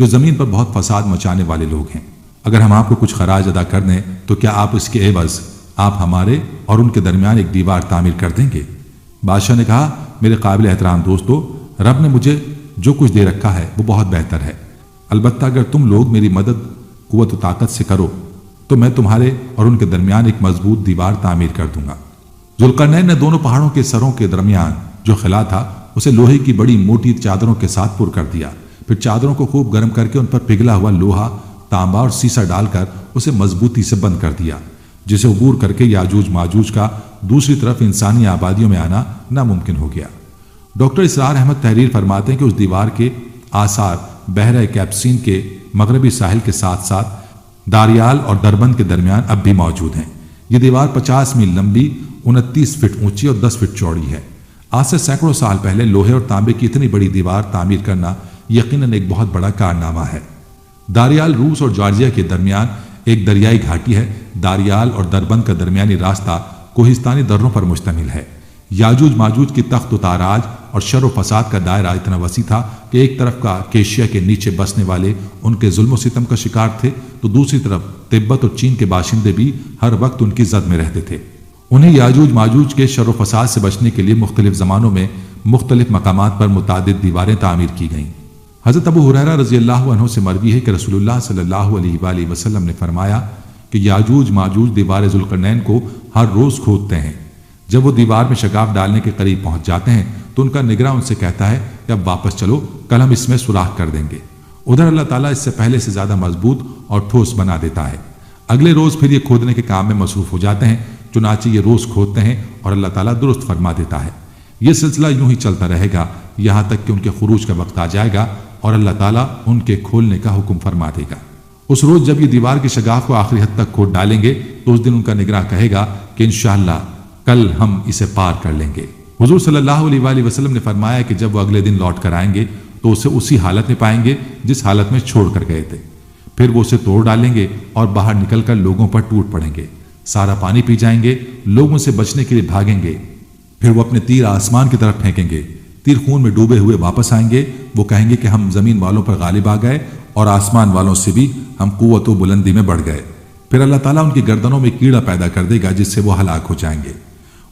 جو زمین پر بہت فساد مچانے والے لوگ ہیں۔ اگر ہم آپ کو کچھ خراج ادا کر دیں تو کیا آپ اس کے عوض آپ ہمارے اور ان کے درمیان ایک دیوار تعمیر کر دیں گے؟ بادشاہ نے کہا، میرے قابل احترام دوستو، رب نے مجھے جو کچھ دے رکھا ہے وہ بہت بہتر ہے، البتہ اگر تم لوگ میری مدد قوت و طاقت سے کرو تو میں تمہارے اور ان کے درمیان ایک مضبوط دیوار تعمیر کر دوں گا۔ ذوالقرنین نے دونوں پہاڑوں کے سروں کے درمیان جو خلا تھا اسے لوہے کی بڑی موٹی چادروں کے ساتھ پر کر دیا، پھر چادروں کو خوب گرم کر کے ان پر پگھلا ہوا لوہا، تانبا اور سیسا ڈال کر اسے مضبوطی سے بند کر دیا، جسے عبور کر کے یاجوج ماجوج کا دوسری طرف انسانی آبادیوں میں آنا ناممکن ہو گیا۔ ڈاکٹر اسرار احمد تحریر فرماتے ہیں کہ اس دیوار کے آثار بحیرہ کیپسین کے مغربی ساحل کے ساتھ ساتھ داریال اور دربند کے درمیان اب بھی موجود ہیں۔ یہ دیوار 50 میل لمبی، 29 فٹ اونچی اور 10 فٹ چوڑی ہے۔ آج سے سینکڑوں سال پہلے لوہے اور تانبے کی اتنی بڑی دیوار تعمیر کرنا یقیناً ایک بہت بڑا کارنامہ ہے۔ داریال روس اور جارجیا کے درمیان ایک دریائی گھاٹی ہے۔ داریال اور دربند کا درمیانی راستہ کوہستانی دروں پر مشتمل ہے۔ یاجوج ماجوج کی تخت و تاراج اور شر و فساد کا دائرہ اتنا وسیع تھا کہ ایک طرف کا کیشیا کے نیچے بسنے والے ان کے ظلم و ستم کا شکار تھے تو دوسری طرف تبت اور چین کے باشندے بھی ہر وقت ان کی زد میں رہتے تھے۔ انہیں یاجوج ماجوج کے شر و فساد سے بچنے کے لیے مختلف زمانوں میں مختلف مقامات پر متعدد دیواریں تعمیر کی گئیں۔ حضرت ابو ہریرہ رضی اللہ عنہ سے مروی ہے کہ رسول اللہ صلی اللہ علیہ وآلہ وسلم نے فرمایا کہ یاجوج ماجوج دیوار ذوالقرنین کو ہر روز کھودتے ہیں۔ جب وہ دیوار میں شگاف ڈالنے کے قریب پہنچ جاتے ہیں تو ان کا نگراں ان سے کہتا ہے کہ اب واپس چلو، کل ہم اس میں سوراخ کر دیں گے۔ ادھر اللہ تعالیٰ اس سے پہلے سے زیادہ مضبوط اور ٹھوس بنا دیتا ہے۔ اگلے روز پھر یہ کھودنے کے کام میں مصروف ہو جاتے ہیں، چنانچہ یہ روز کھودتے ہیں اور اللہ تعالیٰ درست فرما دیتا ہے۔ یہ سلسلہ یوں ہی چلتا رہے گا یہاں تک کہ ان کے خروج کا وقت آ جائے گا اور اللہ تعالیٰ ان کے کھولنے کا حکم فرما دے گا۔ اس روز جب یہ دیوار کی شگاف کو آخری حد تک کھود ڈالیں گے تو اس دن ان کا نگراں کہے گا کہ انشاءاللہ کل ہم اسے پار کر لیں گے۔ حضور صلی اللہ علیہ وآلہ وسلم نے فرمایا کہ جب وہ اگلے دن لوٹ کر آئیں گے تو اسے اسی حالت میں پائیں گے جس حالت میں چھوڑ کر گئے تھے، پھر وہ اسے توڑ ڈالیں گے اور باہر نکل کر لوگوں پر ٹوٹ پڑیں گے، سارا پانی پی جائیں گے، لوگوں سے بچنے کے لیے بھاگیں گے، پھر وہ اپنے تیر آسمان کی طرف پھینکیں گے، تیر خون میں ڈوبے ہوئے واپس آئیں گے، وہ کہیں گے کہ ہم زمین والوں پر غالب آ گئے اور آسمان والوں سے بھی ہم قوت و بلندی میں بڑھ گئے۔ پھر اللہ تعالیٰ ان کی گردنوں میں کیڑا پیدا کر دے گا جس سے وہ ہلاک ہو جائیں گے۔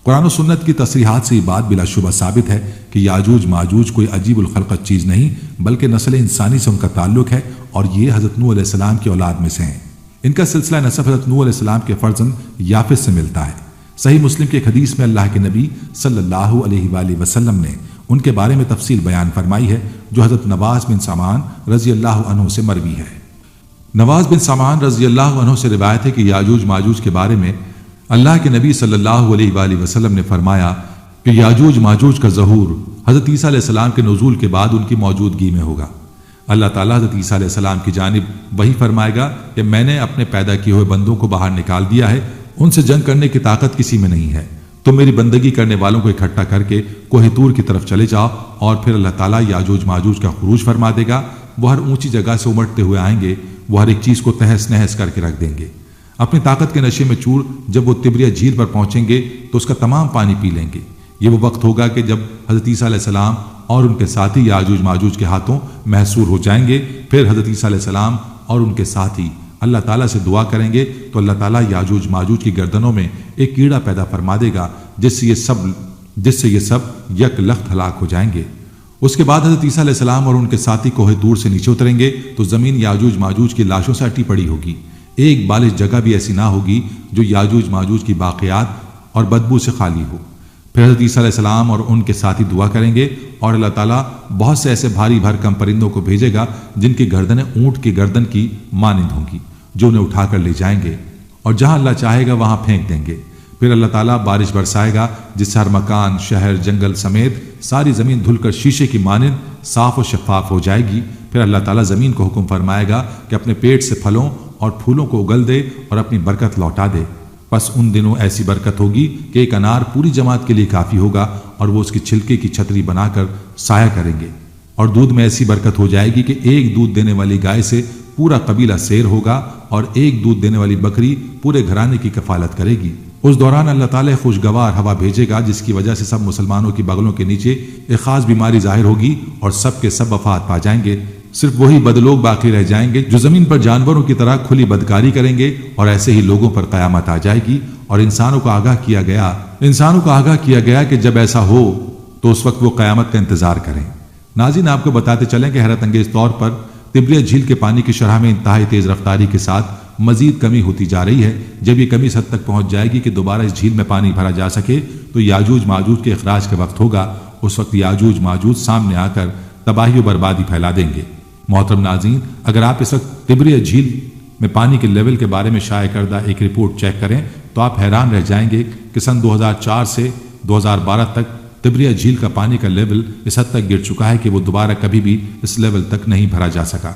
قرآن و سنت کی تصریحات سے یہ بات بلا شبہ ثابت ہے کہ یاجوج ماجوج کوئی عجیب الخلقت چیز نہیں بلکہ نسل انسانی سے ان کا تعلق ہے اور یہ حضرت نوح علیہ السلام کی اولاد میں سے ہیں۔ ان کا سلسلہ نسب حضرت نوح علیہ السلام کے فرزند یافس سے ملتا ہے۔ صحیح مسلم کے ایک حدیث میں اللہ کے نبی صلی اللہ علیہ وآلہ وسلم نے ان کے بارے میں تفصیل بیان فرمائی ہے جو حضرت نواس بن سامان رضی اللہ عنہ سے مروی ہے۔ نواس بن سامان رضی اللہ عنہ سے روایت ہے کہ یاجوج ماجوج کے بارے میں اللہ کے نبی صلی اللہ علیہ وآلہ وسلم نے فرمایا کہ یاجوج ماجوج کا ظہور حضرت عیسیٰ علیہ السلام کے نزول کے بعد ان کی موجودگی میں ہوگا۔ اللہ تعالیٰ حضرت عیسیٰ علیہ السلام کی جانب وہی فرمائے گا کہ میں نے اپنے پیدا کیے ہوئے بندوں کو باہر نکال دیا ہے، ان سے جنگ کرنے کی طاقت کسی میں نہیں ہے، تم میری بندگی کرنے والوں کو اکٹھا کر کے کوہ طور کی طرف چلے جاؤ، اور پھر اللہ تعالیٰ یاجوج ماجوج کا خروج فرما دے گا۔ وہ ہر اونچی جگہ سے امٹتے ہوئے آئیں گے، وہ ہر ایک چیز کو تہس نہس کر کے رکھ دیں گے۔ اپنی طاقت کے نشے میں چور جب وہ تبریہ جھیل پر پہنچیں گے تو اس کا تمام پانی پی لیں گے۔ یہ وہ وقت ہوگا کہ جب حضرت عیسیٰ علیہ السلام اور ان کے ساتھی یاجوج ماجوج کے ہاتھوں محصور ہو جائیں گے۔ پھر حضرت عیسیٰ علیہ السلام اور ان کے ساتھی اللہ تعالیٰ سے دعا کریں گے تو اللہ تعالیٰ یاجوج ماجوج کی گردنوں میں ایک کیڑا پیدا فرما دے گا جس سے یہ سب یک لخت ہلاک ہو جائیں گے۔ اس کے بعد حضرت عیسیٰ علیہ السلام اور ان کے ساتھی کوہ طور سے نیچے اتریں گے تو زمین یاجوج ماجوج کی لاشوں سے اٹی پڑی ہوگی، ایک بالش جگہ بھی ایسی نہ ہوگی جو یاجوج ماجوج کی باقیات اور بدبو سے خالی ہو۔ پھر حضرت عیسیٰ علیہ السلام اور ان کے ساتھی دعا کریں گے اور اللہ تعالیٰ بہت سے ایسے بھاری بھرکم پرندوں کو بھیجے گا جن کی گردنیں اونٹ کی گردن کی مانند ہوں گی، جو انہیں اٹھا کر لے جائیں گے اور جہاں اللہ چاہے گا وہاں پھینک دیں گے۔ پھر اللہ تعالیٰ بارش برسائے گا جس سے ہر مکان، شہر، جنگل سمیت ساری زمین دھل کر شیشے کی مانند صاف و شفاف ہو جائے گی۔ پھر اللہ تعالیٰ زمین کو حکم فرمائے گا کہ اپنے پیٹ سے پھلوں اور پھولوں کو اگل دے اور اپنی برکت لوٹا دے۔ پس ان دنوں ایسی برکت ہوگی کہ ایک انار پوری جماعت کے لیے کافی ہوگا اور وہ اس کی چھلکے کی چھتری بنا کر سایہ کریں گے۔ اور دودھ میں ایسی برکت ہو جائے گی کہ ایک دودھ دینے والی گائے سے پورا قبیلہ سیر ہوگا اور ایک دودھ دینے والی بکری پورے گھرانے کی کفالت کرے گی۔ اس دوران اللہ تعالیٰ خوشگوار ہوا بھیجے گا جس کی وجہ سے سب مسلمانوں کی بغلوں کے نیچے ایک خاص بیماری ظاہر ہوگی اور سب کے سب وفات پا جائیں گے صرف وہی بد لوگ باقی رہ جائیں گے جو زمین پر جانوروں کی طرح کھلی بدکاری کریں گے، اور ایسے ہی لوگوں پر قیامت آ جائے گی۔ اور انسانوں کو آگاہ کیا گیا کہ جب ایسا ہو تو اس وقت وہ قیامت کا انتظار کریں۔ ناظرین، آپ کو بتاتے چلیں کہ حیرت انگیز طور پر تبریہ جھیل کے پانی کی شرح میں انتہائی تیز رفتاری کے ساتھ مزید کمی ہوتی جا رہی ہے۔ جب یہ کمی اس حد تک پہنچ جائے گی کہ دوبارہ اس جھیل میں پانی بھرا جا سکے تو یاجوج ماجوج کے اخراج کا وقت ہوگا۔ اس وقت یاجوج ماجوج سامنے آ کر تباہی و بربادی پھیلا دیں گے۔ محترم ناظرین، اگر آپ اس وقت تبریہ جھیل میں پانی کے لیول کے بارے میں شائع کردہ ایک رپورٹ چیک کریں تو آپ حیران رہ جائیں گے کہ سن 2004 سے 2012 تک تبریہ جھیل کا پانی کا لیول اس حد تک گر چکا ہے کہ وہ دوبارہ کبھی بھی اس لیول تک نہیں بھرا جا سکا۔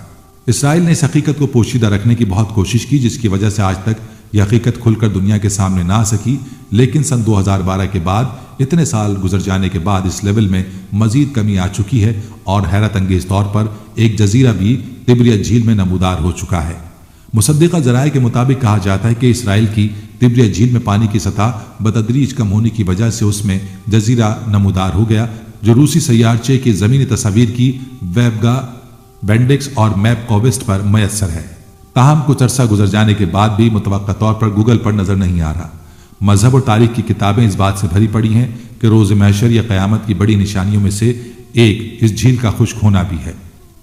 اسرائیل نے اس حقیقت کو پوشیدہ رکھنے کی بہت کوشش کی، جس کی وجہ سے آج تک یہ حقیقت کھل کر دنیا کے سامنے نہ آ سکی، لیکن سن 2012 کے بعد اتنے سال گزر جانے کے بعد اس لیول میں مزید کمی آ چکی ہے، اور حیرت انگیز طور پر ایک جزیرہ بھی تبریہ جھیل میں نمودار ہو چکا ہے۔ مصدقہ ذرائع کے مطابق کہا جاتا ہے کہ اسرائیل کی تبریہ جھیل میں پانی کی سطح بتدریج کم ہونے کی وجہ سے اس میں جزیرہ نمودار ہو گیا، جو روسی سیارچے کی زمینی تصاویر کی ویبگا بینڈکس اور میپ کوبسٹ پر میسر ہے۔ تاہم کچھ عرصہ گزر جانے کے بعد بھی متوقع طور پر گوگل پر نظر نہیں آ رہا۔ مذہب اور تاریخ کی کتابیں اس بات سے بھری پڑی ہیں کہ روز محشر یا قیامت کی بڑی نشانیوں میں سے ایک اس جھیل کا خشک ہونا بھی ہے۔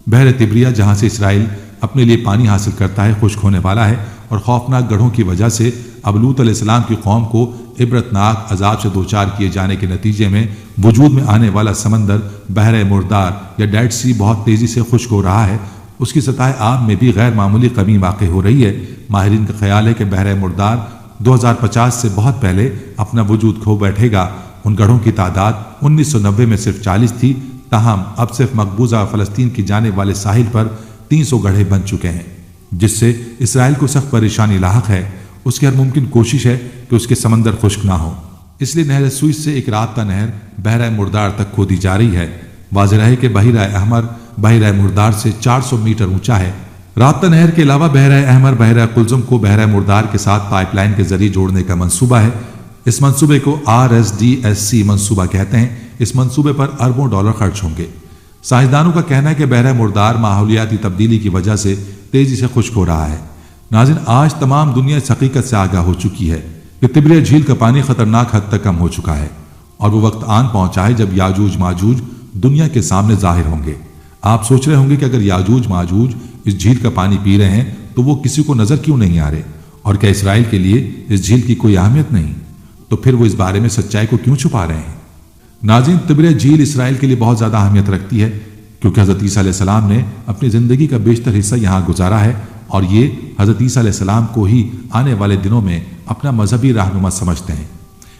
بحر تبریہ، جہاں سے اسرائیل اپنے لیے پانی حاصل کرتا ہے، خشک ہونے والا ہے، اور خوفناک گڑھوں کی وجہ سے اب لوط علیہ السلام کی قوم کو عبرتناک عذاب سے دوچار کیے جانے کے نتیجے میں وجود میں آنے والا سمندر بحر مردار یا ڈیڈ سی بہت تیزی سے خشک ہو رہا ہے۔ اس کی سطح آب میں بھی غیر معمولی کمی واقع ہو رہی ہے۔ ماہرین کا خیال ہے کہ بحر مردار 2050 سے بہت پہلے اپنا وجود کھو بیٹھے گا۔ ان گڑھوں کی تعداد 1990 میں صرف 40 تھی، تاہم اب صرف مقبوضہ فلسطین کی جانب والے ساحل پر 300 گڑھے بن چکے ہیں، جس سے اسرائیل کو سخت پریشانی لاحق ہے۔ اس کی ہر ممکن کوشش ہے کہ اس کے سمندر خشک نہ ہو، اس لیے نہر سوئس سے ایک رابطہ نہر بحیرہ مردار تک کھودی جا رہی ہے۔ واضح ہے کہ بحیرہ احمر بحیرہ مردار سے 400 میٹر اونچا ہے۔ رابطہ نہر کے علاوہ بحیرہ احمر بحیرہ قلزم کو بحیرہ مردار کے ساتھ پائپ لائن کے ذریعے جوڑنے کا منصوبہ ہے۔ اس منصوبے کو RSDSC منصوبہ کہتے ہیں۔ اس منصوبے پر اربوں ڈالر خرچ ہوں گے۔ سائنسدانوں کا کہنا ہے کہ بحیرہ مردار ماحولیاتی تبدیلی کی وجہ سے تیزی سے خشک ہو رہا ہے۔ ناظرین، آج تمام دنیا اس حقیقت سے آگاہ ہو چکی ہے کہ تبریہ جھیل کا پانی خطرناک حد تک کم ہو چکا ہے، اور وہ وقت آن پہنچا ہے جب یاجوج ماجوج دنیا کے سامنے ظاہر ہوں گے۔ آپ سوچ رہے ہوں گے کہ اگر یاجوج ماجوج اس جھیل کا پانی پی رہے ہیں تو وہ کسی کو نظر کیوں نہیں آ رہے، اور کیا اسرائیل کے لیے اس جھیل کی کوئی اہمیت نہیں؟ تو پھر وہ اس بارے میں سچائی کو کیوں چھپا رہے ہیں؟ ناظرین، تبریہ جھیل اسرائیل کے لیے بہت زیادہ اہمیت رکھتی ہے، کیونکہ حضرت عیسیٰ علیہ السلام نے اپنی زندگی کا بیشتر حصہ یہاں گزارا ہے، اور یہ حضرت عیسیٰ علیہ السلام کو ہی آنے والے دنوں میں اپنا مذہبی رہنما سمجھتے ہیں۔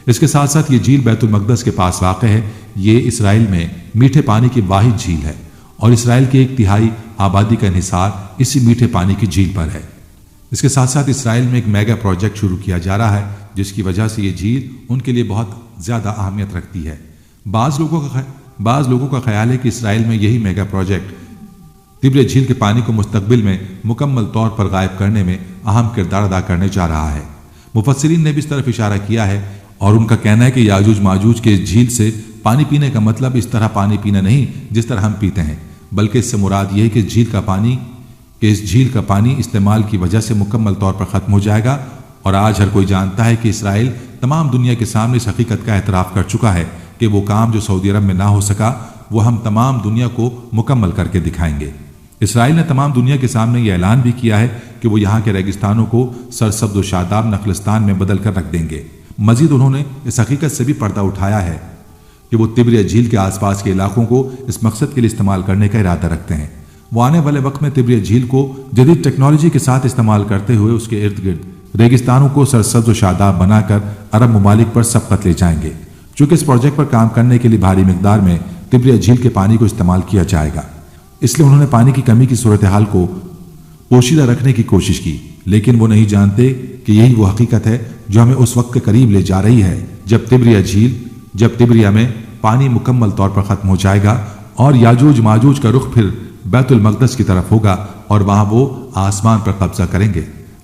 اس کے ساتھ ساتھ یہ جھیل بیت المقدس کے پاس واقع ہے۔ یہ اسرائیل میں میٹھے پانی کی واحد جھیل ہے، اور اسرائیل کی 1/3 آبادی کا انحصار اسی میٹھے پانی کی جھیل پر ہے۔ اس کے ساتھ ساتھ اسرائیل میں ایک میگا پروجیکٹ شروع کیا جا رہا ہے، جس کی وجہ سے یہ جھیل ان کے لیے بہت زیادہ اہمیت رکھتی ہے۔ بعض لوگوں کا خیال ہے کہ اسرائیل میں یہی میگا پروجیکٹ تبریہ جھیل کے پانی کو مستقبل میں مکمل طور پر غائب کرنے میں اہم کردار ادا کرنے جا رہا ہے۔ مفسرین نے بھی اس طرف اشارہ کیا ہے، اور ان کا کہنا ہے کہ یاجوج ماجوج کے اس جھیل سے پانی پینے کا مطلب اس طرح پانی پینا نہیں جس طرح ہم پیتے ہیں، بلکہ اس سے مراد یہ ہے کہ اس جھیل کا پانی استعمال کی وجہ سے مکمل طور پر ختم ہو جائے گا۔ اور آج ہر کوئی جانتا ہے کہ اسرائیل تمام دنیا کے سامنے اس حقیقت کا اعتراف کر چکا ہے کہ وہ کام جو سعودی عرب میں نہ ہو سکا وہ ہم تمام دنیا کو مکمل کر کے دکھائیں گے۔ اسرائیل نے تمام دنیا کے سامنے یہ اعلان بھی کیا ہے کہ وہ یہاں کے ریگستانوں کو سرسبز و شاداب نخلستان میں بدل کر رکھ دیں گے۔ مزید انہوں نے اس حقیقت سے بھی پردہ اٹھایا ہے کہ وہ تبریہ جھیل کے آس پاس کے علاقوں کو اس مقصد کے لیے استعمال کرنے کا ارادہ رکھتے ہیں۔ وہ آنے والے وقت میں تبریہ جھیل کو جدید ٹیکنالوجی کے ساتھ استعمال کرتے ہوئے اس کے ارد گرد ریگستانوں کو سرسبز و شاداب بنا کر عرب ممالک پر سبقت لے جائیں گے۔ چونکہ اس پروجیکٹ پر کام کرنے کے لیے بھاری مقدار میں تبریہ جھیل کے پانی کو استعمال کیا جائے گا، اس لیے انہوں نے پانی کی کمی کی صورتحال کو پوشیدہ رکھنے کی کوشش کی، لیکن وہ نہیں جانتے کہ یہی وہ حقیقت ہے جو ہمیں اس وقت کے قریب لے جا رہی ہے جب تبریہ میں پانی مکمل طور پر ختم ہو جائے گا، اور یاجوج ماجوج کا رخ پھر بیت المقدس کی طرف ہوگا، اور وہاں وہ آسمان پر قبضہ کریں گے۔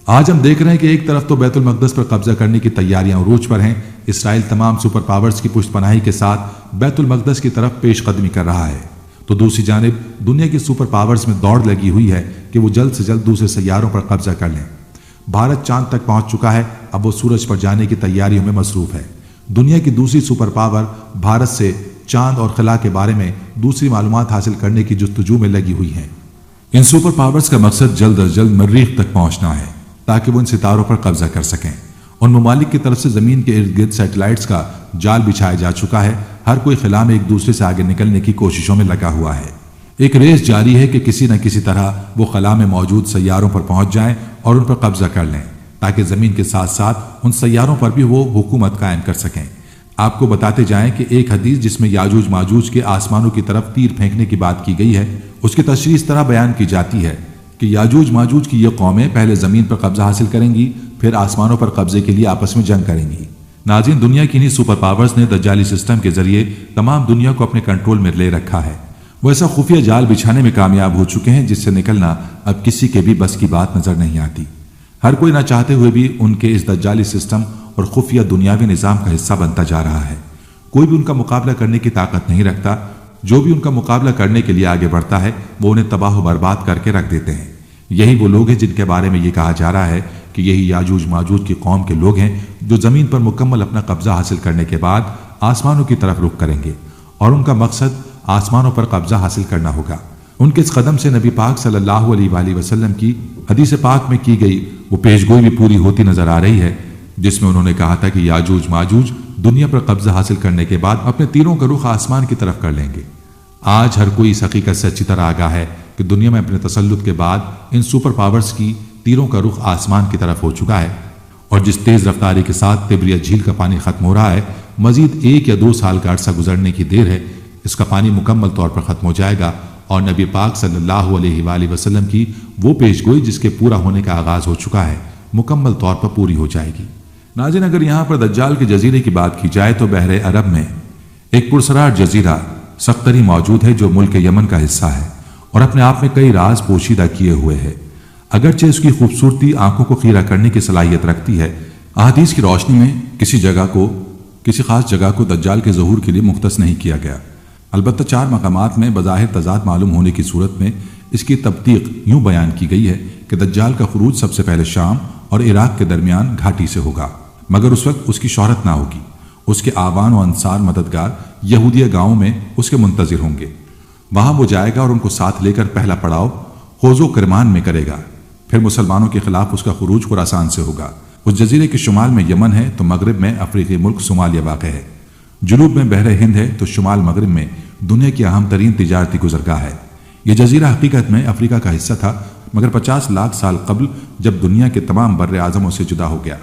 آج ہم دیکھ رہے ہیں کہ ایک طرف تو بیت المقدس پر قبضہ کرنے کی تیاریاں عروج پر ہیں۔ اسرائیل تمام سپر پاورز کی پشت پناہی کے ساتھ بیت المقدس کی طرف پیش قدمی کر رہا ہے۔ تو دوسری جانب دنیا کی سپر پاورز میں دوڑ لگی ہوئی ہے کہ وہ جلد سے جلد دوسرے سیاروں پر قبضہ کر لیں۔ بھارت چاند تک پہنچ چکا ہے، اب وہ سورج پر جانے کی تیاریوں میں مصروف ہے۔ دنیا کی دوسری سپر پاور بھارت سے چاند اور خلا کے بارے میں دوسری معلومات حاصل کرنے کی جستجو میں لگی ہوئی ہیں۔ ان سپر پاورز کا مقصد جلد از جلد مریخ تک پہنچنا ہے تاکہ وہ ان ستاروں پر قبضہ کر سکیں۔ ان ممالک کی طرف سے زمین کے ارد گرد سیٹلائٹس کا جال بچھایا جا چکا ہے، ہر کوئی خلا میں ایک دوسرے سے آگے نکلنے کی کوششوں میں لگا ہوا ہے۔ ایک ریس جاری ہے کہ کسی نہ کسی طرح وہ خلا میں موجود سیاروں پر پہنچ جائیں اور ان پر قبضہ کر لیں تاکہ زمین کے ساتھ ساتھ ان سیاروں پر بھی وہ حکومت قائم کر سکیں۔ آپ کو بتاتے جائیں کہ ایک حدیث جس میں یاجوج ماجوج کے آسمانوں کی طرف تیر پھینکنے کی بات کی گئی ہے، اس کی تشریح اس طرح بیان کی جاتی ہے کہ یاجوج ماجوج کی یہ قومیں پہلے زمین پر قبضہ حاصل کریں گی، پھر آسمانوں پر قبضے کے لیے آپس میں جنگ کریں گی۔ ناظرین، دنیا کی انہی سپر پاورز نے دجالی سسٹم کے ذریعے تمام دنیا کو اپنے کنٹرول میں لے رکھا ہے۔ وہ ایسا خفیہ جال بچھانے میں کامیاب ہو چکے ہیں جس سے نکلنا اب کسی کے بھی بس کی بات نظر نہیں آتی۔ ہر کوئی نہ چاہتے ہوئے بھی ان کے اس دجالی سسٹم اور خفیہ دنیاوی نظام کا حصہ بنتا جا رہا ہے۔ کوئی بھی ان کا مقابلہ کرنے کی طاقت نہیں رکھتا۔ جو بھی ان کا مقابلہ کرنے کے لیے آگے بڑھتا ہے وہ انہیں تباہ و برباد کر کے رکھ دیتے ہیں۔ یہی وہ لوگ ہیں جن کے بارے میں یہ کہا جا رہا ہے کہ یہی یاجوج ماجوج کی قوم کے لوگ ہیں جو زمین پر مکمل اپنا قبضہ حاصل کرنے کے بعد آسمانوں کی طرف رخ کریں گے، اور ان کا مقصد آسمانوں پر قبضہ حاصل کرنا ہوگا۔ ان کے اس قدم سے نبی پاک صلی اللہ علیہ وآلہ وسلم کی حدیث پاک میں کی گئی وہ پیشگوئی بھی پوری ہوتی نظر آ رہی ہے، جس میں انہوں نے کہا تھا کہ یاجوج ماجوج دنیا پر قبضہ حاصل کرنے کے بعد اپنے تیروں کا رخ آسمان کی طرف کر لیں گے۔ آج ہر کوئی اس حقیقت سے اچھی طرح آگاہ ہے کہ دنیا میں اپنے تسلط کے بعد ان سپر پاورز کی تیروں کا رخ آسمان کی طرف ہو چکا ہے، اور جس تیز رفتاری کے ساتھ تبریہ جھیل کا پانی ختم ہو رہا ہے، مزید 1 یا 2 سال کا عرصہ گزرنے کی دیر ہے، اس کا پانی مکمل طور پر ختم ہو جائے گا، اور نبی پاک صلی اللہ علیہ وآلہ وسلم کی وہ پیشگوئی جس کے پورا ہونے کا آغاز ہو چکا ہے مکمل طور پر پوری ہو جائے گی۔ ناظرین، اگر یہاں پر دجال کے جزیرے کی بات کی جائے تو بحر عرب میں ایک پرسرار جزیرہ سقطری موجود ہے جو ملک یمن کا حصہ ہے اور اپنے آپ میں کئی راز پوشیدہ کیے ہوئے ہے۔ اگرچہ اس کی خوبصورتی آنکھوں کو خیرہ کرنے کی صلاحیت رکھتی ہے، احادیث کی روشنی میں کسی خاص جگہ کو دجال کے ظہور کے لیے مختص نہیں کیا گیا۔ البتہ 4 مقامات میں بظاہر تضاد معلوم ہونے کی صورت میں اس کی تبتیق یوں بیان کی گئی ہے کہ دجال کا خروج سب سے پہلے شام اور عراق کے درمیان گھاٹی سے ہوگا، مگر اس وقت اس کی شہرت نہ ہوگی۔ اس کے آوان و انصار مددگار یہودیہ گاؤں میں اس کے منتظر ہوں گے۔ وہاں وہ جائے گا اور ان کو ساتھ لے کر پہلا پڑاؤ خوز و کرمان میں کرے گا، پھر مسلمانوں کے خلاف اس کا خروج خراسان سے ہوگا۔ اس جزیرے کے شمال میں یمن ہے تو مغرب میں افریقی ملک صومالیہ واقع ہے، جنوب میں بحر ہند ہے تو شمال مغرب میں دنیا کی اہم ترین تجارتی گزرگاہ ہے۔ یہ جزیرہ حقیقت میں افریقہ کا حصہ تھا، مگر 50 لاکھ سال قبل جب دنیا کے تمام بر اعظموں سے جدا ہو گیا۔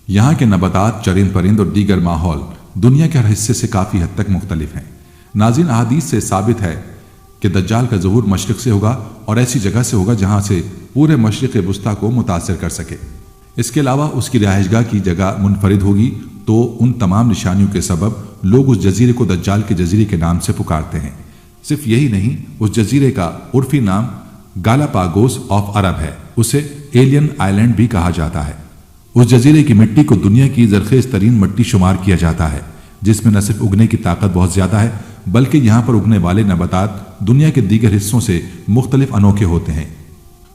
یہاں کے نباتات، چرند پرند اور دیگر ماحول دنیا کے ہر حصے سے کافی حد تک مختلف ہیں۔ ناظرین، احادیث سے ثابت ہے کہ دجال کا ظہور مشرق سے ہوگا اور ایسی جگہ سے ہوگا جہاں سے پورے مشرق وسطیٰ کو متاثر کر سکے۔ اس کے علاوہ اس کی رہائش گاہ کی جگہ منفرد ہوگی، تو ان تمام نشانیوں کے سبب لوگ اس جزیرے کو دجال کے جزیرے کے نام سے پکارتے ہیں۔ صرف یہی نہیں، اس جزیرے کا عرفی نام گالاپاگوس آف عرب ہے، اسے ایلین آئلینڈ بھی کہا جاتا ہے۔ اس جزیرے کی مٹی کو دنیا کی زرخیز ترین مٹی شمار کیا جاتا ہے، جس میں نہ صرف اگنے کی طاقت بہت زیادہ ہے بلکہ یہاں پر اگنے والے نباتات دنیا کے دیگر حصوں سے مختلف انوکھے ہوتے ہیں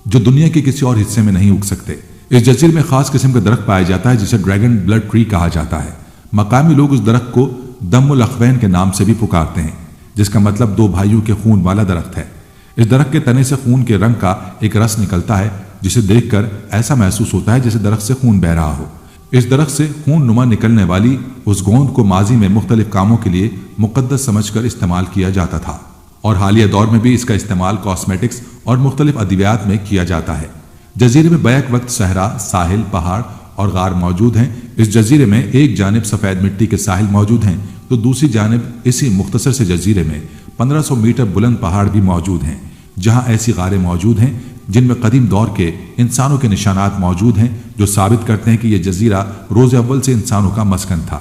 جو دنیا کے کسی اور حصے میں نہیں اگ سکتے۔ اس جزیرے میں خاص قسم کا درخت پایا جاتا ہے جسے ڈریگن بلڈ ٹری کہا جاتا ہے۔ مقامی لوگ اس درخت کو دم الاخوین کے نام سے بھی پکارتے ہیں، جس کا مطلب 2 بھائیوں کے خون والا درخت ہے۔ اس درخت کے تنے سے خون کے رنگ کا ایک رس نکلتا ہے جسے دیکھ کر ایسا محسوس ہوتا ہے جیسے درخت سے خون بہ رہا ہو۔ اس درخت سے خون نما نکلنے والی اس گوند کو ماضی میں مختلف کاموں کے لیے مقدس سمجھ کر استعمال کیا جاتا تھا، اور حالیہ دور میں بھی اس کا استعمال کاسمیٹکس اور مختلف ادویات میں کیا جاتا ہے۔ جزیرے میں بیک وقت صحرا، ساحل، پہاڑ اور غار موجود ہیں۔ اس جزیرے میں ایک جانب سفید مٹی کے ساحل موجود ہیں تو دوسری جانب اسی مختصر سے جزیرے میں 1500 میٹر بلند پہاڑ بھی موجود ہیں، جہاں ایسی غاریں موجود ہیں جن میں قدیم دور کے انسانوں کے نشانات موجود ہیں جو ثابت کرتے ہیں کہ یہ جزیرہ روز اول سے انسانوں کا مسکن تھا۔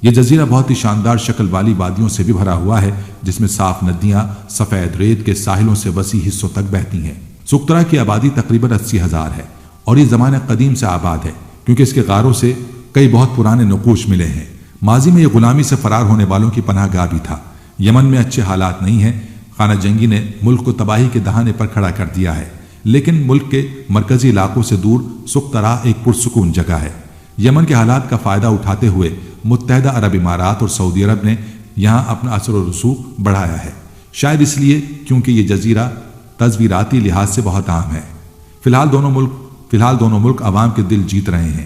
یہ جزیرہ بہت ہی شاندار شکل والی وادیوں سے بھی بھرا ہوا ہے، جس میں صاف ندیاں سفید ریت کے ساحلوں سے وسیع حصوں تک بہتی ہیں۔ سقطرہ کی آبادی تقریباً 80,000 ہے اور یہ زمانہ قدیم سے آباد ہے، کیونکہ اس کے غاروں سے کئی بہت پرانے نقوش ملے ہیں۔ ماضی میں یہ غلامی سے فرار ہونے والوں کی پناہ گاہ بھی تھا۔ یمن میں اچھے حالات نہیں ہیں، خانہ جنگی نے ملک کو تباہی کے دہانے پر کھڑا کر دیا ہے، لیکن ملک کے مرکزی علاقوں سے دور سقطرا ایک پرسکون جگہ ہے۔ یمن کے حالات کا فائدہ اٹھاتے ہوئے متحدہ عرب امارات اور سعودی عرب نے یہاں اپنا اثر و رسوخ بڑھایا ہے، شاید اس لیے کیونکہ یہ جزیرہ تصویراتی لحاظ سے بہت عام ہے۔ فی الحال دونوں ملک عوام کے دل جیت رہے ہیں۔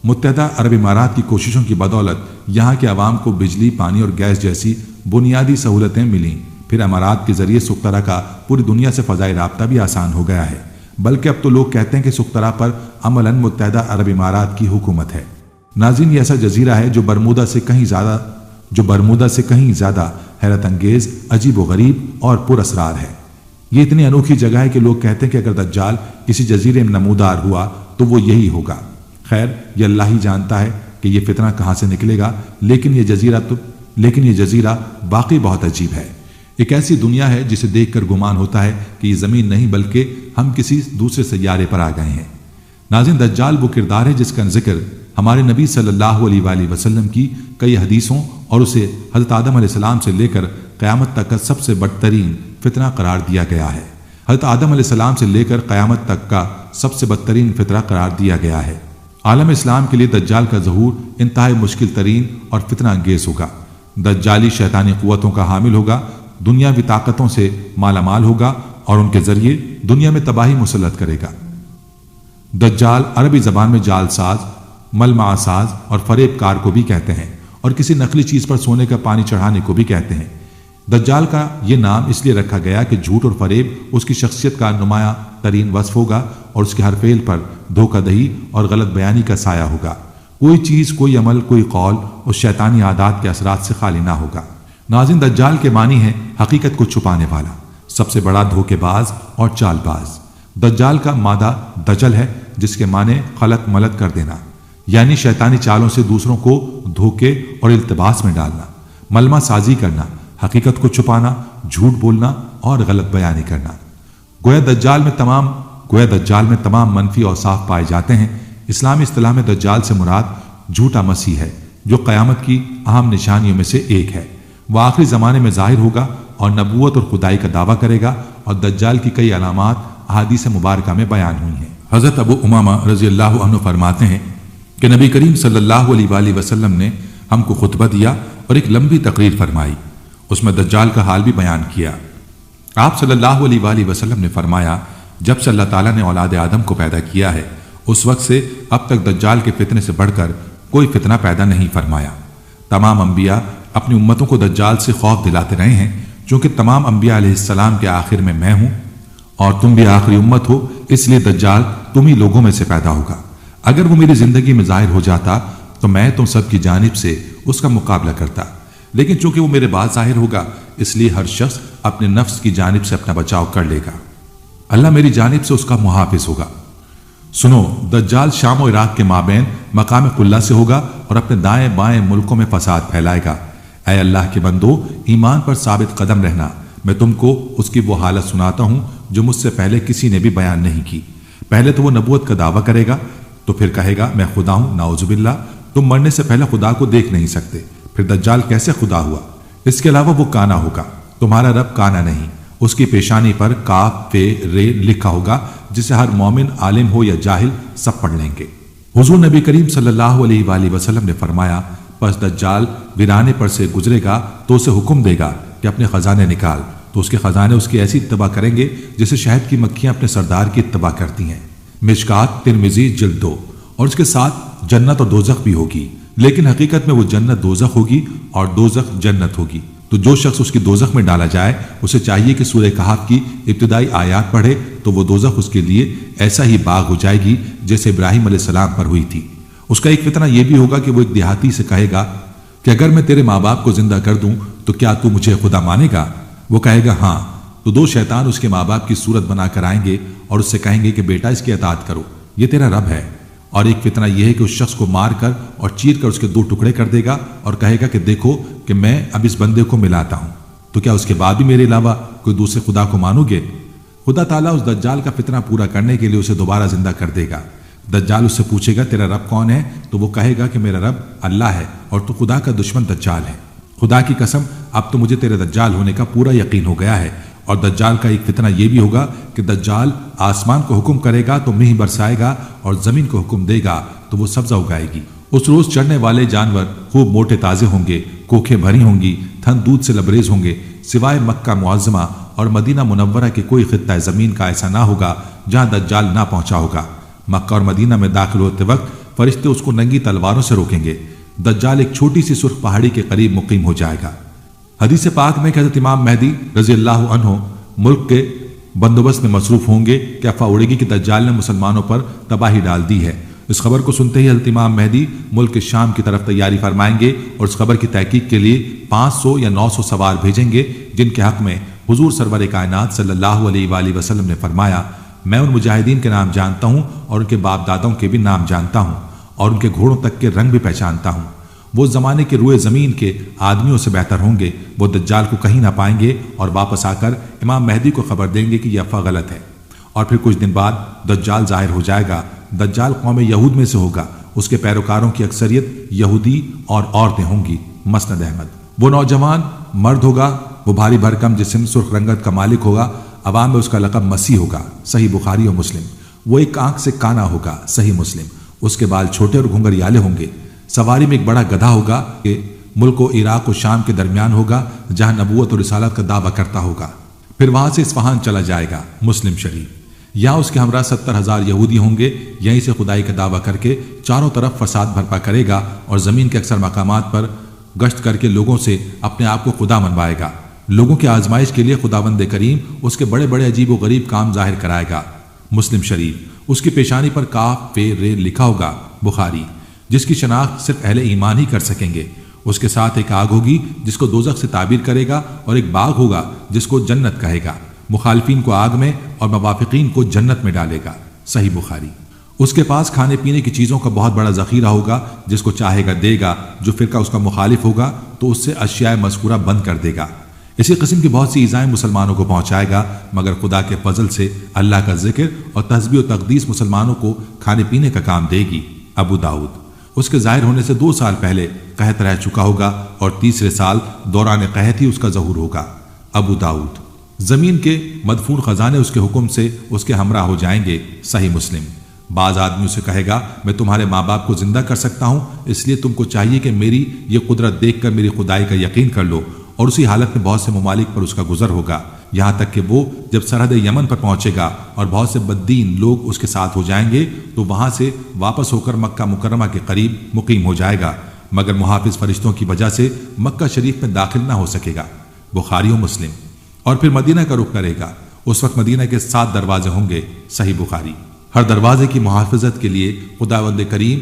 متحدہ عرب امارات کی کوششوں کی بدولت یہاں کے عوام کو بجلی، پانی اور گیس جیسی بنیادی سہولتیں ملیں۔ پھر امارات کے ذریعے سقطرا کا پوری دنیا سے فضائی رابطہ بھی آسان ہو گیا ہے، بلکہ اب تو لوگ کہتے ہیں کہ سقطرا پر عملاً متحدہ عرب امارات کی حکومت ہے۔ ناظرین، یہ ایسا جزیرہ ہے جو برمودا سے کہیں زیادہ حیرت انگیز، عجیب و غریب اور پر اسرار ہے۔ یہ اتنی انوکھی جگہ ہے کہ لوگ کہتے ہیں کہ اگر دجال کسی جزیرے میں نمودار ہوا تو وہ یہی ہوگا۔ خیر، یہ اللہ ہی جانتا ہے کہ یہ فتنہ کہاں سے نکلے گا، لیکن یہ جزیرہ باقی بہت عجیب ہے۔ ایک ایسی دنیا ہے جسے دیکھ کر گمان ہوتا ہے کہ یہ زمین نہیں بلکہ ہم کسی دوسرے سیارے پر آ گئے ہیں۔ ناظرین، دجال وہ کردار ہے جس کا ذکر ہمارے نبی صلی اللہ علیہ وآلہ وسلم کی کئی حدیثوں اور اسے حضرت آدم علیہ السلام سے لے کر قیامت تک کا سب سے بدترین فتنہ قرار دیا گیا ہے۔ حضرت آدم علیہ السلام سے لے کر قیامت تک کا سب سے بدترین فتنہ قرار دیا گیا ہے۔ عالم اسلام کے لیے دجال کا ظہور انتہائی مشکل ترین اور فتنہ انگیز ہوگا۔ دجالی شیطانی قوتوں کا حامل ہوگا، دنیاوی طاقتوں سے مالا مال ہوگا اور ان کے ذریعے دنیا میں تباہی مسلط کرے گا۔ دجال عربی زبان میں جال ساز، ملمع ساز اور فریب کار کو بھی کہتے ہیں، اور کسی نقلی چیز پر سونے کا پانی چڑھانے کو بھی کہتے ہیں۔ دجال کا یہ نام اس لیے رکھا گیا کہ جھوٹ اور فریب اس کی شخصیت کا نمایاں ترین وصف ہوگا اور اس کے ہر فعل پر دھوکہ دہی اور غلط بیانی کا سایہ ہوگا۔ کوئی چیز، کوئی عمل، کوئی قول اس شیطانی عادات کے اثرات سے خالی نہ ہوگا۔ ناظرین، دجال کے معنی ہے حقیقت کو چھپانے والا، سب سے بڑا دھوکے باز اور چال باز۔ دجال کا مادہ دجل ہے، جس کے معنی خلط ملط کر دینا، یعنی شیطانی چالوں سے دوسروں کو دھوکے اور التباس میں ڈالنا، ملمہ سازی کرنا، حقیقت کو چھپانا، جھوٹ بولنا اور غلط بیانی کرنا۔ گویا دجال میں تمام منفی اوصاف پائے جاتے ہیں۔ اسلامی اصطلاح میں دجال سے مراد جھوٹا مسیح ہے، جو قیامت کی اہم نشانیوں میں سے ایک ہے۔ وہ آخری زمانے میں ظاہر ہوگا اور نبوت اور خدائی کا دعویٰ کرے گا، اور دجال کی کئی علامات احادیث مبارکہ میں بیان ہوئی ہیں۔ حضرت ابو امامہ رضی اللہ عنہ فرماتے ہیں کہ نبی کریم صلی اللہ علیہ وآلہ وسلم نے ہم کو خطبہ دیا اور ایک لمبی تقریر فرمائی، اس میں دجال کا حال بھی بیان کیا۔ آپ صلی اللہ علیہ وآلہ وسلم نے فرمایا، جب سے اللہ تعالیٰ نے اولاد آدم کو پیدا کیا ہے، اس وقت سے اب تک دجال کے فتنے سے بڑھ کر کوئی فتنہ پیدا نہیں فرمایا۔ تمام انبیاء اپنی امتوں کو دجال سے خوف دلاتے رہے ہیں، چونکہ تمام انبیاء علیہ السلام کے آخر میں ہوں اور تم بھی آخری امت ہو، اس لیے دجال تم ہی لوگوں میں سے پیدا ہوگا۔ اگر وہ میری زندگی میں ظاہر ہو جاتا تو میں تم سب کی جانب سے اس کا مقابلہ کرتا، لیکن چونکہ وہ میرے بعد ظاہر ہوگا، اس لیے ہر شخص اپنے نفس کی جانب سے اپنا بچاؤ کر لے گا، اللہ میری جانب سے اس کا محافظ ہوگا۔ سنو، دجال شام و عراق کے مابین مقام قلہ سے ہوگا اور اپنے دائیں بائیں ملکوں میں فساد پھیلائے گا۔ اے اللہ کے بندو، ایمان پر ثابت قدم رہنا، میں تم کو اس کی وہ حالت سناتا ہوں جو مجھ سے پہلے کسی نے بھی بیان نہیں کی۔ پہلے تو وہ نبوت کا دعویٰ کرے گا، تو پھر کہے گا میں خدا ہوں، نعوذ باللہ، تم مرنے سے پہلے خدا کو دیکھ نہیں سکتے۔ پھر دجال کیسے خدا ہوا؟ اس کے علاوہ وہ کانا ہوگا، تمہارا رب کانا نہیں، اس کی پیشانی پر کاف فے رے لکھا ہوگا، جسے ہر مومن، عالم ہو یا جاہل، سب پڑھ لیں گے۔ حضور نبی کریم صلی اللہ علیہ وآلہ وسلم نے فرمایا، پس دجال ویرانے پر سے گزرے گا تو اسے حکم دے گا کہ اپنے خزانے نکال، تو اس کے خزانے اس کی ایسی اتباع کریں گے جیسے شہد کی مکھیاں اپنے سردار کی اتباع کرتی ہیں۔ مشکات ترمذی جلد 2۔ اور اس کے ساتھ جنت اور دوزخ بھی ہوگی، لیکن حقیقت میں وہ جنت دوزخ ہوگی اور دوزخ جنت ہوگی۔ تو جو شخص اس کی دوزخ میں ڈالا جائے، اسے چاہیے کہ سورہ کہف کی ابتدائی آیات پڑھے، تو وہ دوزخ اس کے لیے ایسا ہی باغ ہو جائے گی جیسے ابراہیم علیہ السلام پر ہوئی تھی۔ اس کا ایک فتنہ یہ بھی ہوگا کہ وہ ایک دیہاتی سے کہے گا کہ اگر میں تیرے ماں باپ کو زندہ کر دوں تو کیا تو مجھے خدا مانے گا؟ وہ کہے گا ہاں۔ تو دو شیطان اس کے ماں باپ کی صورت بنا کر آئیں گے اور اس سے کہیں گے کہ بیٹا اس کی اطاعت کرو، یہ تیرا رب ہے۔ اور ایک فتنہ یہ ہے کہ اس شخص کو مار کر اور چیر کر اس کے 2 ٹکڑے کر دے گا اور کہے گا کہ دیکھو کہ میں اب اس بندے کو ملاتا ہوں، تو کیا اس کے بعد بھی میرے علاوہ کوئی دوسرے خدا کو مانو گے؟ خدا تعالیٰ اس دجال کا فتنہ پورا کرنے کے لیے اسے دوبارہ زندہ کر دے گا۔ دجال اس سے پوچھے گا تیرا رب کون ہے؟ تو وہ کہے گا کہ میرا رب اللہ ہے اور تو خدا کا دشمن دجال ہے۔ خدا کی قسم، اب تو مجھے تیرے دجال ہونے کا پورا یقین ہو گیا ہے اور دجال کا ایک فتنہ یہ بھی ہوگا کہ دجال آسمان کو حکم کرے گا تو مہ برسائے گا اور زمین کو حکم دے گا تو وہ سبزہ اگائے گی۔ اس روز چڑھنے والے جانور خوب موٹے تازے ہوں گے، کوکھیں بھری ہوں گی، تھن دودھ سے لبریز ہوں گے۔ سوائے مکہ معظمہ اور مدینہ منورہ کے کوئی خطہ زمین کا ایسا نہ ہوگا جہاں دجال نہ پہنچا ہوگا۔ مکہ اور مدینہ میں داخل ہوتے وقت فرشتے اس کو ننگی تلواروں سے روکیں گے۔ دجال ایک چھوٹی سی سرخ پہاڑی کے قریب مقیم ہو جائے گا۔ حدیث پاک میں کہ حضرت امام مہدی رضی اللہ عنہ ملک کے بندوبست میں مصروف ہوں گے کہ افواہ اڑے گی کہ دجال نے مسلمانوں پر تباہی ڈال دی ہے۔ اس خبر کو سنتے ہی حضرت امام مہدی ملک کے شام کی طرف تیاری فرمائیں گے اور اس خبر کی تحقیق کے لیے 500 یا 900 سوار بھیجیں گے، جن کے حق میں حضور سرور کائنات صلی اللہ علیہ وآلہ وسلم نے فرمایا، میں ان مجاہدین کے نام جانتا ہوں اور ان کے باپ دادوں کے بھی نام جانتا ہوں اور ان کے گھوڑوں تک کے رنگ بھی پہچانتا ہوں۔ وہ زمانے کے روئے زمین کے آدمیوں سے بہتر ہوں گے۔ وہ دجال کو کہیں نہ پائیں گے اور واپس آ کر امام مہدی کو خبر دیں گے کہ یہ افواہ غلط ہے۔ اور پھر کچھ دن بعد دجال ظاہر ہو جائے گا۔ دجال قوم یہود میں سے ہوگا۔ اس کے پیروکاروں کی اکثریت یہودی اور عورتیں ہوں گی۔ مسند احمد۔ وہ نوجوان مرد ہوگا، وہ بھاری بھرکم جسم، سرخ رنگت کا مالک ہوگا۔ عوام میں اس کا لقب مسیح ہوگا۔ صحیح بخاری اور مسلم۔ وہ ایک آنکھ سے کانا ہوگا۔ صحیح مسلم۔ اس کے بال چھوٹے اور گھنگریالے ہوں گے۔ سواری میں ایک بڑا گدھا ہوگا کہ ملک و عراق و شام کے درمیان ہوگا، جہاں نبوت اور رسالت کا دعویٰ کرتا ہوگا۔ پھر وہاں سے اصفہان چلا جائے گا۔ مسلم شریف۔ یہاں اس کے ہمراہ 70,000 یہودی ہوں گے۔ یہیں سے خدائی کا دعویٰ کر کے چاروں طرف فساد برپا کرے گا اور زمین کے اکثر مقامات پر گشت کر کے لوگوں سے اپنے آپ کو خدا منوائے گا۔ لوگوں کی آزمائش کے لیے خداوند کریم اس کے بڑے بڑے عجیب و غریب کام ظاہر کرائے گا۔ مسلم شریف۔ اس کی پیشانی پر کاف پہ ر لکھا ہوگا۔ بخاری۔ جس کی شناخت صرف اہل ایمان ہی کر سکیں گے۔ اس کے ساتھ ایک آگ ہوگی جس کو دوزخ سے تعبیر کرے گا اور ایک باغ ہوگا جس کو جنت کہے گا۔ مخالفین کو آگ میں اور موافقین کو جنت میں ڈالے گا۔ صحیح بخاری۔ اس کے پاس کھانے پینے کی چیزوں کا بہت بڑا ذخیرہ ہوگا، جس کو چاہے گا دے گا۔ جو فرقہ اس کا مخالف ہوگا تو اس سے اشیاء مذکورہ بند کر دے گا۔ اسی قسم کی بہت سی ایذائیں مسلمانوں کو پہنچائے گا، مگر خدا کے فضل سے اللہ کا ذکر اور تسبیح و تقدیس مسلمانوں کو کھانے پینے کا کام دے گی۔ ابو داؤد۔ اس کے ظاہر ہونے سے 2 سال پہلے قحط رہ چکا ہوگا اور تیسرے سال دوران قحط ہی اس کا ظہور ہوگا۔ ابو داؤد۔ زمین کے مدفون خزانے اس کے حکم سے اس کے ہمراہ ہو جائیں گے۔ صحیح مسلم۔ بعض آدمیوں سے کہے گا، میں تمہارے ماں باپ کو زندہ کر سکتا ہوں، اس لیے تم کو چاہیے کہ میری یہ قدرت دیکھ کر میری خدائی کا یقین کر لو۔ اور اسی حالت میں بہت سے ممالک پر اس کا گزر ہوگا، یہاں تک کہ وہ جب سرحد یمن پر پہنچے گا اور بہت سے بددین لوگ اس کے ساتھ ہو جائیں گے تو وہاں سے واپس ہو کر مکہ مکرمہ کے قریب مقیم ہو جائے گا، مگر محافظ فرشتوں کی وجہ سے مکہ شریف میں داخل نہ ہو سکے گا۔ بخاری و مسلم۔ اور پھر مدینہ کا رخ کرے گا۔ اس وقت مدینہ کے 7 دروازے ہوں گے۔ صحیح بخاری۔ ہر دروازے کی محافظت کے لیے خداوند کریم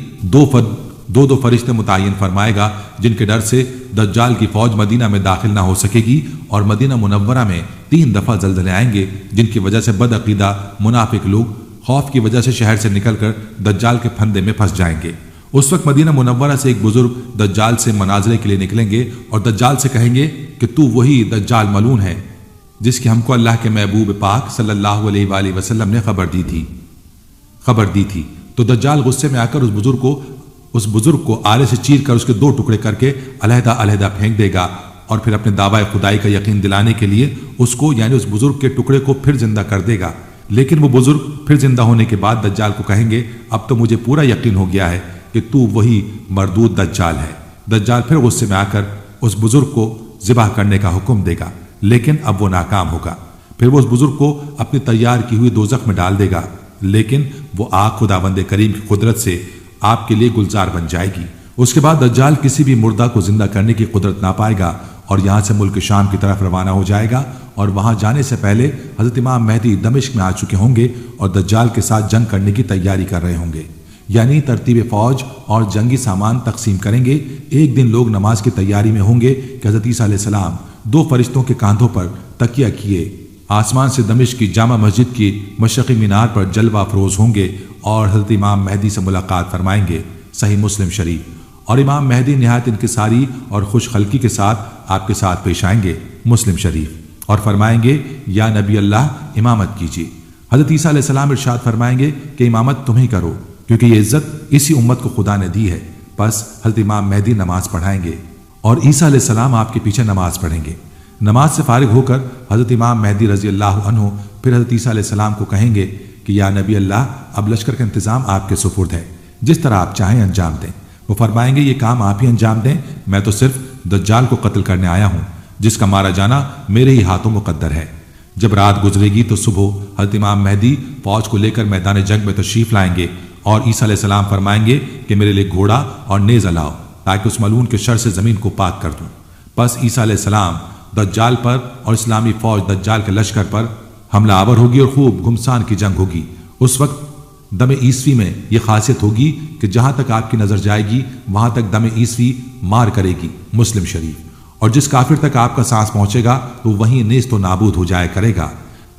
دو فرشتے متعین فرمائے گا، جن کے ڈر سے دجال کی فوج مدینہ میں داخل نہ ہو سکے گی، اور مدینہ منورہ میں 3 دفعہ زلزلے آئیں گے، جن کی وجہ سے بدعقیدہ منافق لوگ خوف کی وجہ سے شہر سے نکل کر دجال کے پھندے میں پھنس جائیں گے۔ اس وقت مدینہ منورہ سے ایک بزرگ دجال سے مناظرے کے لیے نکلیں گے اور دجال سے کہیں گے کہ تو وہی دجال ملعون ہے جس کی ہم کو اللہ کے محبوب پاک صلی اللہ علیہ وآلہ وسلم نے خبر دی تھی۔ تو دجال غصے میں آ کر اس بزرگ کو آلے سے چیر کر اس کے 2 ٹکڑے کر کے علیحدہ پھینک دے گا، اور پھر اپنے دعوی خدائی کا یقین دلانے کے لیے اس کو یعنی اس بزرگ کے ٹکڑے کو پھر زندہ کر دے گا۔ لیکن وہ بزرگ پھر زندہ ہونے کے بعد دجال کو کہیں گے، اب تو مجھے پورا یقین ہو گیا ہے کہ تو وہی مردود دجال ہے۔ دجال پھر غصے میں آ کر اس بزرگ کو ذبح کرنے کا حکم دے گا، لیکن اب وہ ناکام ہوگا۔ پھر وہ اس بزرگ کو اپنی تیار کی ہوئی دوزخ میں ڈال دے گا، لیکن وہ آگ خداوند کریم کی قدرت سے آپ کے لیے گلزار بن جائے گی۔ اس کے بعد دجال کسی بھی مردہ کو زندہ کرنے کی قدرت نہ پائے گا اور یہاں سے ملک شام کی طرف روانہ ہو جائے گا، اور وہاں جانے سے پہلے حضرت امام مہدی دمشق میں آ چکے ہوں گے اور دجال کے ساتھ جنگ کرنے کی تیاری کر رہے ہوں گے، یعنی ترتیب فوج اور جنگی سامان تقسیم کریں گے۔ ایک دن لوگ نماز کی تیاری میں ہوں گے کہ حضرت عیسیٰ علیہ السلام 2 فرشتوں کے کاندھوں پر تکیہ کیے آسمان سے دمشق کی جامع مسجد کی مشرقی مینار پر جلوہ افروز ہوں گے اور حضرت امام مہدی سے ملاقات فرمائیں گے۔ صحیح مسلم شریف۔ اور امام مہدی نہایت انکساری اور خوش خلقی کے ساتھ آپ کے ساتھ پیش آئیں گے۔ مسلم شریف۔ اور فرمائیں گے، یا نبی اللہ امامت کیجیے۔ حضرت عیسیٰ علیہ السلام ارشاد فرمائیں گے کہ امامت تم ہی کرو، کیونکہ یہ عزت اسی امت کو خدا نے دی ہے۔ پس حضرت امام مہدی نماز پڑھائیں گے اور عیسیٰ علیہ السلام آپ کے پیچھے نماز پڑھیں گے۔ نماز سے فارغ ہو کر حضرت امام مہدی رضی اللہ عنہ پھر حضرت عیسیٰ علیہ السلام کو کہیں گے کہ یا نبی اللہ، اب لشکر کا انتظام آپ کے سپرد ہے، جس طرح آپ چاہیں انجام دیں۔ وہ فرمائیں گے یہ کام آپ ہی انجام دیں، میں تو صرف دجال کو قتل کرنے آیا ہوں، جس کا مارا جانا میرے ہی ہاتھوں مقدر ہے۔ جب رات گزرے گی تو صبح حضرت امام مہدی فوج کو لے کر میدان جنگ میں تشریف لائیں گے اور عیسیٰ علیہ السلام فرمائیں گے کہ میرے لیے گھوڑا اور نیز لاؤ تاکہ اس ملعون کے شر سے زمین کو پاک کر دوں۔ پس عیسیٰ علیہ السلام دجال پر اور اسلامی فوج دجال کے لشکر پر حملہ آور ہوگی اور خوب گھمسان کی جنگ ہوگی۔ اس وقت دم عیسوی میں یہ خاصیت ہوگی کہ جہاں تک آپ کی نظر جائے گی وہاں تک دم عیسوی مار کرے گی، مسلم شریف۔ اور جس کافر تک آپ کا سانس پہنچے گا تو وہیں نیست و نابود ہو جایا کرے گا۔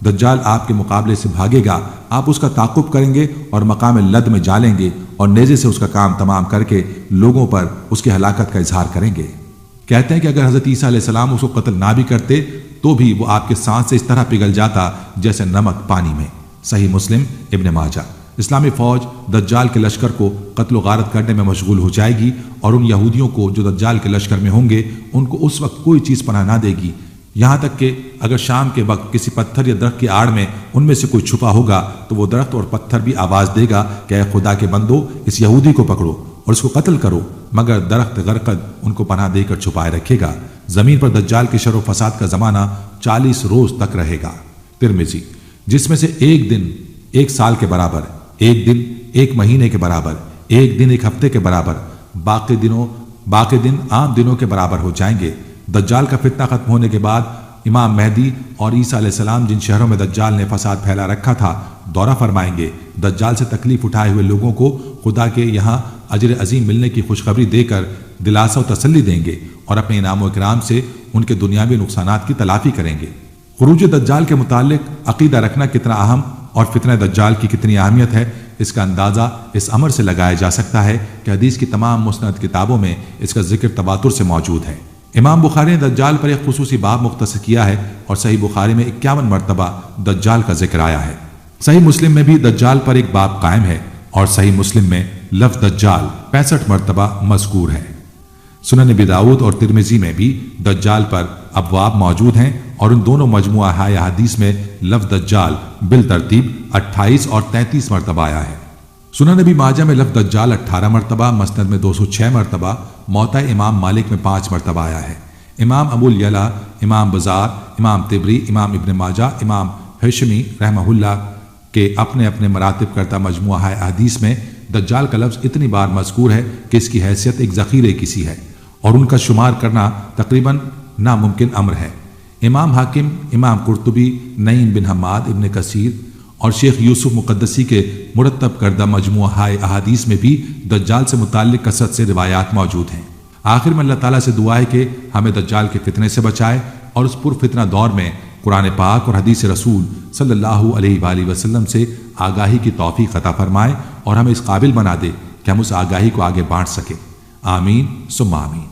دجال آپ کے مقابلے سے بھاگے گا، آپ اس کا تعاقب کریں گے اور مقام لد میں جا لیں گے اور نیزے سے اس کا کام تمام کر کے لوگوں پر اس کی ہلاکت کا اظہار کریں گے۔ کہتے ہیں کہ اگر حضرت عیسیٰ علیہ السلام اس کو قتل نہ بھی کرتے تو بھی وہ آپ کے سانس سے اس طرح پگھل جاتا جیسے نمک پانی میں۔ صحیح مسلم ابن ماجہ۔ اسلامی فوج دجال کے لشکر کو قتل و غارت کرنے میں مشغول ہو جائے گی اور ان یہودیوں کو جو دجال کے لشکر میں ہوں گے ان کو اس وقت کوئی چیز پناہ نہ دے گی، یہاں تک کہ اگر شام کے وقت کسی پتھر یا درخت کی آڑ میں ان میں سے کوئی چھپا ہوگا تو وہ درخت اور پتھر بھی آواز دے گا کہ اے خدا کے بندو، اس یہودی کو پکڑو اور اس کو قتل کرو، مگر درخت غرقد ان کو پناہ دے کر چھپائے رکھے گا۔ زمین پر دجال کے شر و فساد کا زمانہ 40 روز تک رہے گا۔ ترمذی۔ جس میں سے ایک دن ایک سال کے برابر، ایک دن ایک مہینے کے برابر، ایک دن ایک ہفتے کے برابر، باقی دن عام دنوں کے برابر ہو جائیں گے۔ دجال کا فتنہ ختم ہونے کے بعد امام مہدی اور عیسیٰ علیہ السلام جن شہروں میں دجال نے فساد پھیلا رکھا تھا دورہ فرمائیں گے۔ دجال سے تکلیف اٹھائے ہوئے لوگوں کو خدا کے یہاں اجر عظیم ملنے کی خوشخبری دے کر دلاسا و تسلی دیں گے اور اپنے انعام و اکرام سے ان کے دنیاوی نقصانات کی تلافی کریں گے۔ خروج دجال کے متعلق عقیدہ رکھنا کتنا اہم اور فتنہ دجال کی کتنی اہمیت ہے، اس کا اندازہ اس امر سے لگایا جا سکتا ہے کہ حدیث کی تمام مسند کتابوں میں اس کا ذکر تواتر سے موجود ہے۔ امام بخاری نے دجال پر ایک خصوصی باب مختصر کیا ہے اور صحیح بخاری میں 51 مرتبہ دجال کا ذکر آیا ہے۔ صحیح مسلم میں بھی دجال پر ایک باب قائم ہے اور صحیح مسلم میں لفظ دجال 65 مرتبہ مذکور ہے۔ سنن نبی داؤد اور ترمذی میں بھی دجال پر ابواب موجود ہیں اور ان دونوں مجموعہ حدیث میں لفظ دجال بالترتیب 28 اور 33 مرتبہ آیا ہے۔ سنن نبی ماجہ میں لفظ دجال 18 مرتبہ، مسند میں 206 مرتبہ، موطا امام مالک میں 5 مرتبہ آیا ہے۔ امام ابو الیعلا، امام بزار، امام طبری، امام ابن ماجہ، امام ہشمی رحمہ اللہ کے اپنے اپنے مراتب کرتا مجموعہ حدیث میں دجال کا لفظ اتنی بار مذکور ہے کہ اس کی حیثیت ایک ذخیرے کی سی ہے اور ان کا شمار کرنا تقریباً ناممکن امر ہے۔ امام حاکم، امام قرطبی، نعیم بن حماد، ابن کثیر اور شیخ یوسف مقدسی کے مرتب کردہ مجموعہ احادیث میں بھی دجال سے متعلق کثرت سے روایات موجود ہیں۔ آخر میں اللہ تعالیٰ سے دعا ہے کہ ہمیں دجال کے فتنے سے بچائے اور اس پر فتنہ دور میں قرآن پاک اور حدیث رسول صلی اللہ علیہ وآلہ وسلم سے آگاہی کی توفیق عطا فرمائے اور ہمیں اس قابل بنا دے کہ ہم اس آگاہی کو آگے بانٹ سکیں۔ آمین ثم آمین۔